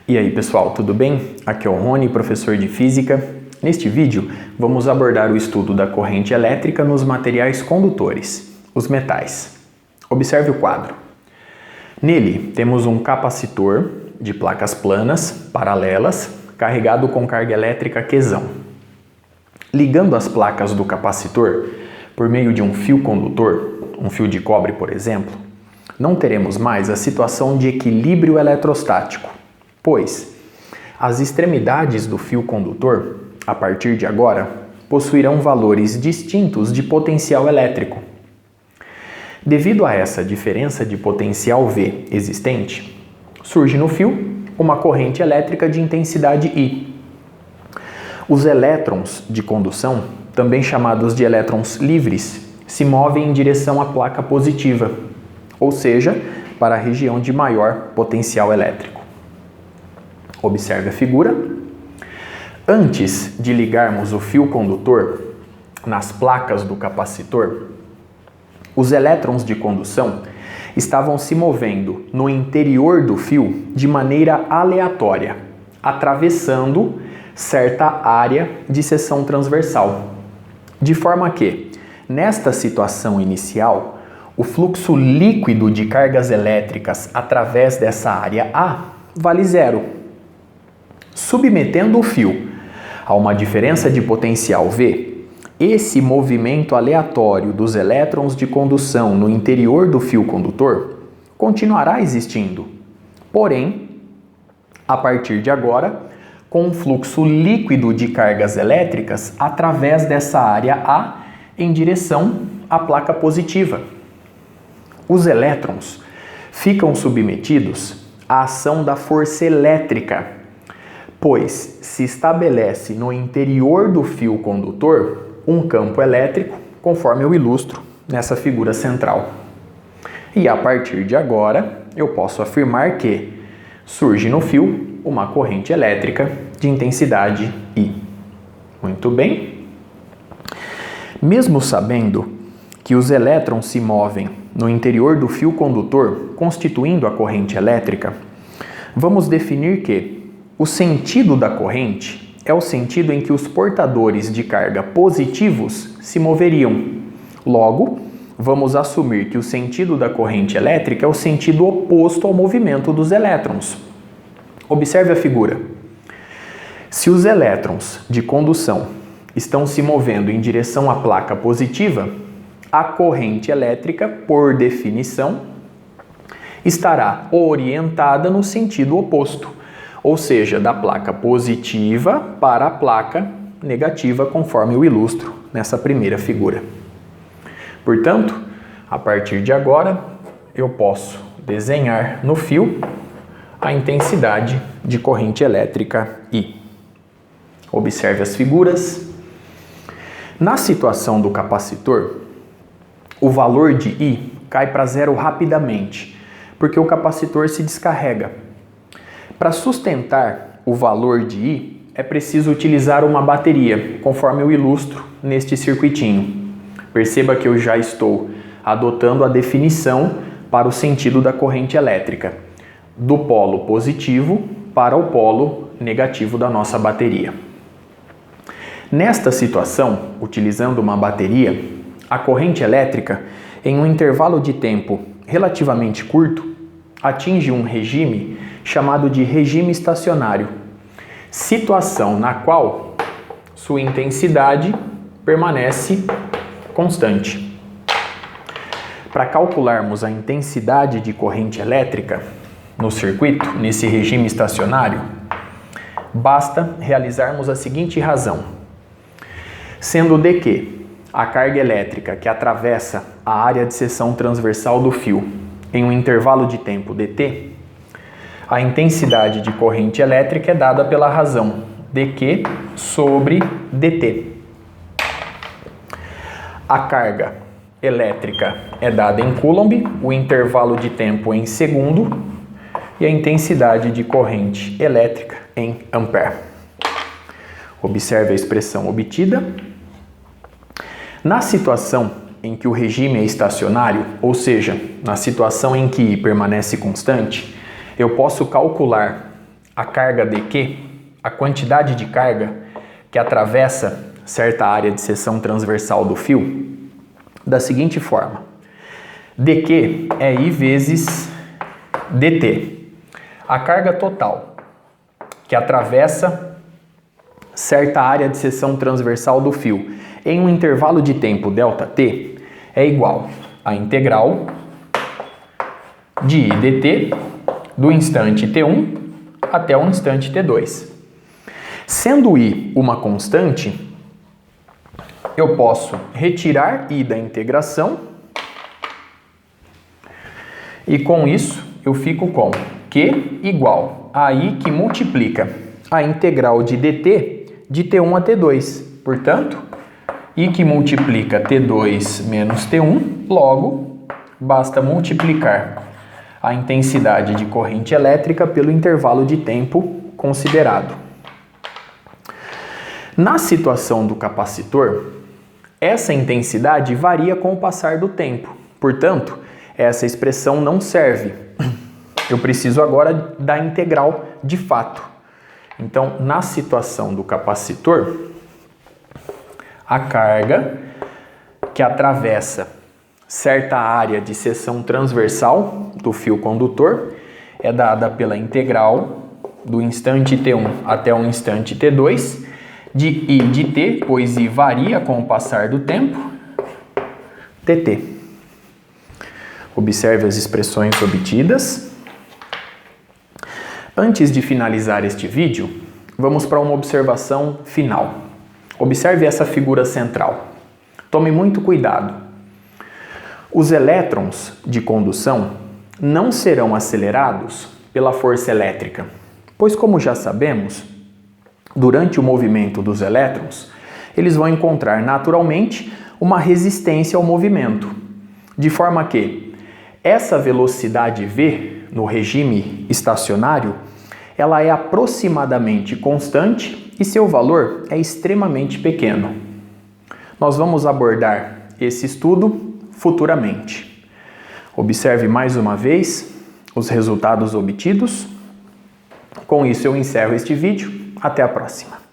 E aí pessoal, tudo bem? Aqui é o Rony, professor de Física. Neste vídeo, vamos abordar o estudo da corrente elétrica nos materiais condutores, os metais. Observe o quadro. Nele, temos um capacitor de placas planas, paralelas, carregado com carga elétrica Qzão. Ligando as placas do capacitor por meio de um fio condutor, um fio de cobre, por exemplo, não teremos mais a situação de equilíbrio eletrostático, pois as extremidades do fio condutor, a partir de agora, possuirão valores distintos de potencial elétrico. Devido a essa diferença de potencial V existente, surge no fio uma corrente elétrica de intensidade I. Os elétrons de condução, também chamados de elétrons livres, se movem em direção à placa positiva, ou seja, para a região de maior potencial elétrico. Observe a figura. Antes de ligarmos o fio condutor nas placas do capacitor, os elétrons de condução estavam se movendo no interior do fio de maneira aleatória, atravessando certa área de seção transversal. De forma que, nesta situação inicial, o fluxo líquido de cargas elétricas através dessa área A vale zero. Submetendo o fio a uma diferença de potencial V, esse movimento aleatório dos elétrons de condução no interior do fio condutor continuará existindo, porém, a partir de agora, com um fluxo líquido de cargas elétricas através dessa área A em direção à placa positiva. Os elétrons ficam submetidos à ação da força elétrica, pois se estabelece no interior do fio condutor um campo elétrico, conforme eu ilustro nessa figura central. E a partir de agora, eu posso afirmar que surge no fio uma corrente elétrica de intensidade I. Muito bem. Mesmo sabendo que os elétrons se movem no interior do fio condutor, constituindo a corrente elétrica, vamos definir que o sentido da corrente é o sentido em que os portadores de carga positivos se moveriam. Logo, vamos assumir que o sentido da corrente elétrica é o sentido oposto ao movimento dos elétrons. Observe a figura. Se os elétrons de condução estão se movendo em direção à placa positiva, a corrente elétrica, por definição, estará orientada no sentido oposto, ou seja, da placa positiva para a placa negativa, conforme eu ilustro nessa primeira figura. Portanto, a partir de agora, eu posso desenhar no fio a intensidade de corrente elétrica I. Observe as figuras. Na situação do capacitor, o valor de I cai para zero rapidamente, porque o capacitor se descarrega. Para sustentar o valor de I, é preciso utilizar uma bateria, conforme eu ilustro neste circuitinho. Perceba que eu já estou adotando a definição para o sentido da corrente elétrica, do polo positivo para o polo negativo da nossa bateria. Nesta situação, utilizando uma bateria, a corrente elétrica, em um intervalo de tempo relativamente curto, atinge um regime chamado de regime estacionário, situação na qual sua intensidade permanece constante. Para calcularmos a intensidade de corrente elétrica no circuito, nesse regime estacionário, basta realizarmos a seguinte razão. Sendo de que a carga elétrica que atravessa a área de seção transversal do fio em um intervalo de tempo dt, a intensidade de corrente elétrica é dada pela razão dq sobre dt. A carga elétrica é dada em Coulomb, o intervalo de tempo em segundo e a intensidade de corrente elétrica em ampere. Observe a expressão obtida. Na situação em que o regime é estacionário, ou seja, na situação em que I permanece constante, eu posso calcular a carga dQ, a quantidade de carga que atravessa certa área de seção transversal do fio, da seguinte forma: dQ é I vezes dt. A carga total que atravessa certa área de seção transversal do fio em um intervalo de tempo ΔT é igual à integral de I dt do instante t1 até o instante t2. Sendo I uma constante, eu posso retirar I da integração e com isso eu fico com Q igual a I que multiplica a integral de dt de t1 a t2. Portanto, I que multiplica t2 menos t1, logo, basta multiplicar a intensidade de corrente elétrica pelo intervalo de tempo considerado. Na situação do capacitor, essa intensidade varia com o passar do tempo. Portanto, essa expressão não serve. Eu preciso agora da integral de fato. Então, na situação do capacitor, a carga que atravessa certa área de seção transversal do fio condutor é dada pela integral do instante t1 até o instante t2 de I de t, pois I varia com o passar do tempo, dt. Observe as expressões obtidas. Antes de finalizar este vídeo, vamos para uma observação final. Observe essa figura central. Tome muito cuidado. Os elétrons de condução não serão acelerados pela força elétrica, pois, como já sabemos, durante o movimento dos elétrons, eles vão encontrar naturalmente uma resistência ao movimento, de forma que essa velocidade v no regime estacionário, ela é aproximadamente constante e seu valor é extremamente pequeno. Nós vamos abordar esse estudo futuramente. Observe mais uma vez os resultados obtidos. Com isso eu encerro este vídeo. Até a próxima.